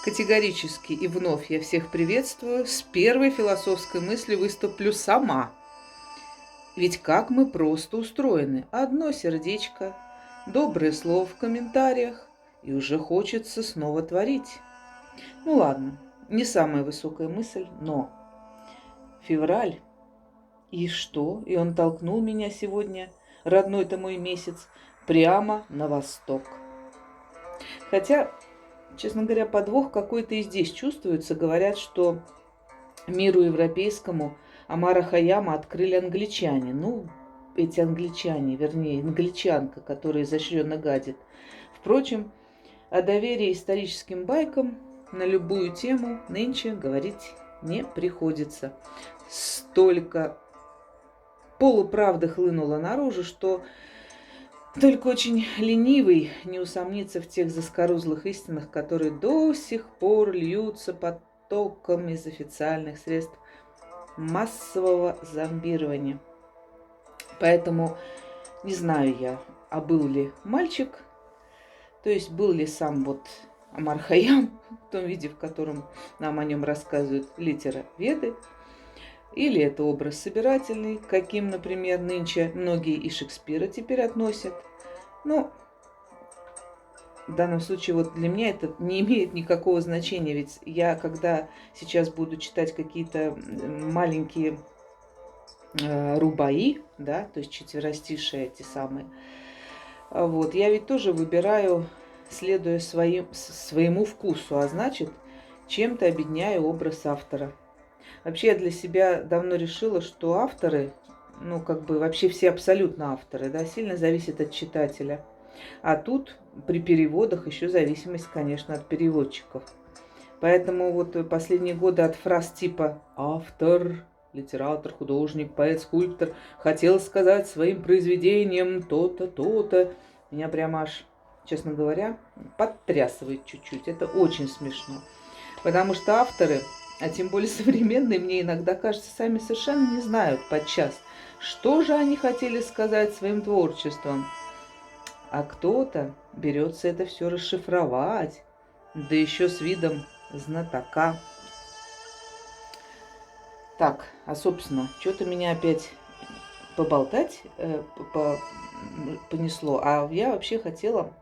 Категорически и вновь я всех приветствую. С первой философской мыслью выступлю сама. Ведь как мы просто устроены. Одно сердечко, доброе слово в комментариях, и уже хочется снова творить. Ну ладно, не самая высокая мысль, но февраль. И что? И он толкнул меня сегодня, родной-то мой месяц, прямо на восток. Хотя, честно говоря, подвох какой-то и здесь чувствуется. Говорят, что миру европейскому Омара Хайяма открыли англичане. Ну, эти англичане, вернее, англичанка, которая изощренно гадит. Впрочем, о доверии историческим байкам на любую тему нынче говорить не приходится. Столько полуправды хлынуло наружу, что только очень ленивый не усомнится в тех заскорузлых истинах, которые до сих пор льются потоком из официальных средств массового зомбирования. Поэтому не знаю я, а был ли мальчик, то есть был ли сам вот Омар Хайям в том виде, в котором нам о нем рассказывают литероведы, или это образ собирательный, каким, например, нынче многие и Шекспира теперь относят. Но в данном случае вот для меня это не имеет никакого значения, ведь я, когда сейчас буду читать какие-то маленькие рубаи, да, то есть четверостишие эти самые, вот, я ведь тоже выбираю, следуя своему вкусу, а значит, чем-то объединяю образ автора. Вообще я для себя давно решила, что авторы, ну, как бы вообще все абсолютно авторы, да, сильно зависят от читателя. А тут при переводах еще зависимость, конечно, от переводчиков. Поэтому вот последние годы от фраз типа «автор», «литератор», «художник», «поэт», «скульптор» хотел сказать своим произведением то-то, то-то, меня прямо аж, честно говоря, подтрясывает чуть-чуть. Это очень смешно. Потому что авторы, а тем более современные, мне иногда кажется, сами совершенно не знают подчас, что же они хотели сказать своим творчеством. А кто-то берется это все расшифровать, да еще с видом знатока. Так, а собственно, что-то меня опять поболтать понесло. А я вообще хотела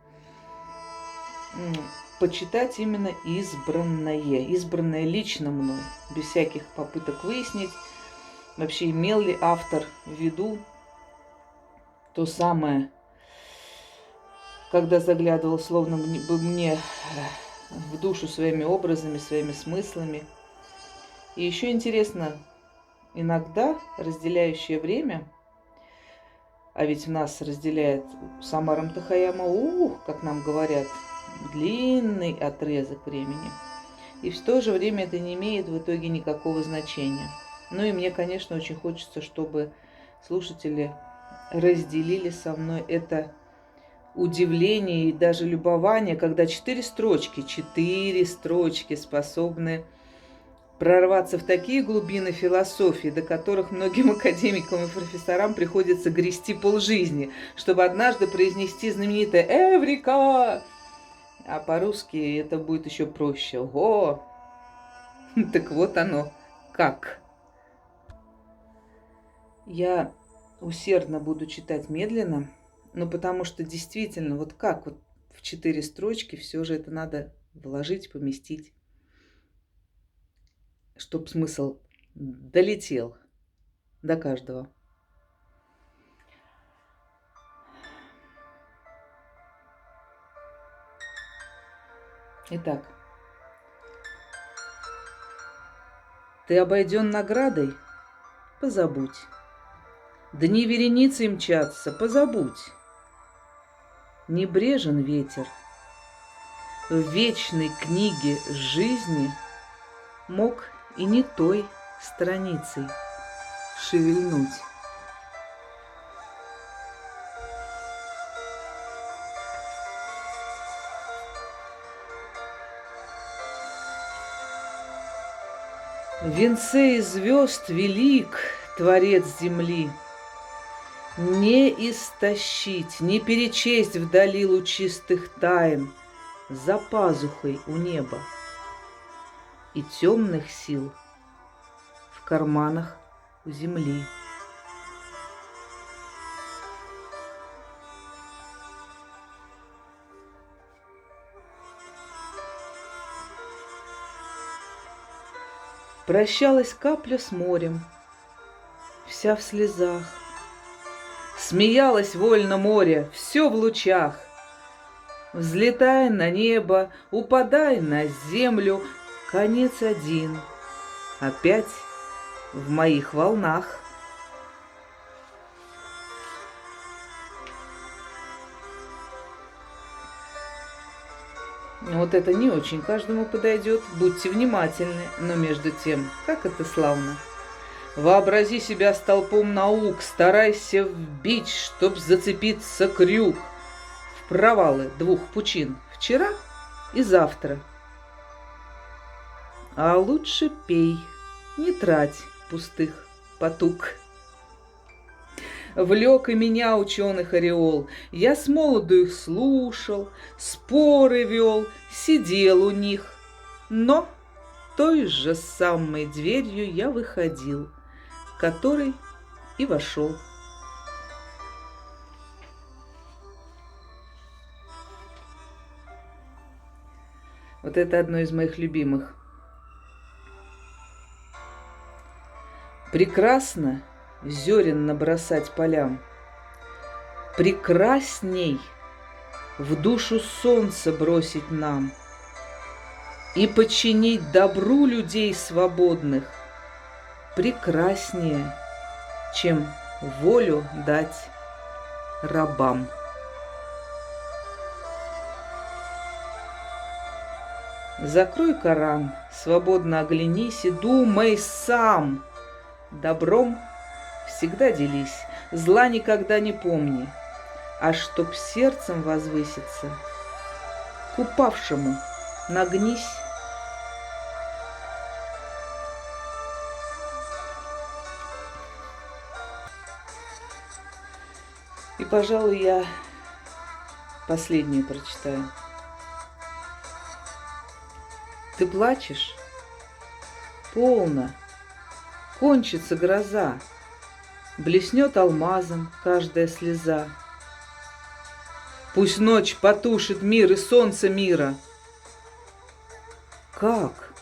почитать именно избранное лично мной, без всяких попыток выяснить, вообще имел ли автор в виду то самое, когда заглядывал словно бы мне в душу своими образами, своими смыслами. И еще интересно, иногда разделяющее время, а ведь нас разделяет с Омаром Хайяма, как нам говорят, длинный отрезок времени. И в то же время это не имеет в итоге никакого значения. Ну и мне, конечно, очень хочется, чтобы слушатели разделили со мной это удивление и даже любование, когда четыре строчки способны прорваться в такие глубины философии, до которых многим академикам и профессорам приходится грести полжизни, чтобы однажды произнести знаменитое «Эврика!». А по-русски это будет еще проще. Ого! Так вот оно как. Я усердно буду читать медленно, но потому что действительно, вот как вот в четыре строчки все же это надо вложить, поместить, чтобы смысл долетел до каждого. Итак, ты обойден наградой? Позабудь. Дни вереницей мчатся? Позабудь. Небрежен ветер. В вечной книге жизни мог и не той страницей шевельнуть. В венце из звезд велик Творец земли. Не истощить, не перечесть вдали лучистых тайн за пазухой у неба и темных сил в карманах у земли. Прощалась капля с морем, вся в слезах. Смеялось вольно море, все в лучах. Взлетай на небо, упадай на землю, конец один, опять в моих волнах. Вот это не очень каждому подойдет, будьте внимательны, но между тем, как это славно. Вообрази себя столпом наук, старайся вбить, чтоб зацепиться крюк в провалы двух пучин, вчера и завтра. А лучше пей, не трать пустых потуг. Влек и меня ученых ореол, я с молоду их слушал, споры вел, сидел у них. Но той же самой дверью я выходил, которой и вошел. Вот это одно из моих любимых. Прекрасно зерен набросать полям, прекрасней в душу солнце бросить нам и подчинить добру людей свободных прекраснее, чем волю дать рабам. Закрой Коран, свободно оглянись и думай сам. Добром всегда делись, зла никогда не помни, а чтоб сердцем возвыситься, к упавшему нагнись. И, пожалуй, я последнее прочитаю. Ты плачешь? Полно. Кончится гроза. Блеснет алмазом каждая слеза. Пусть ночь потушит мир и солнце мира. Как?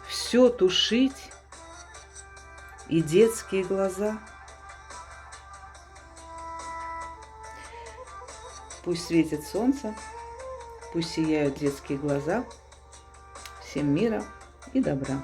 Все тушить и детские глаза? Пусть светит солнце, пусть сияют детские глаза. Всем мира и добра.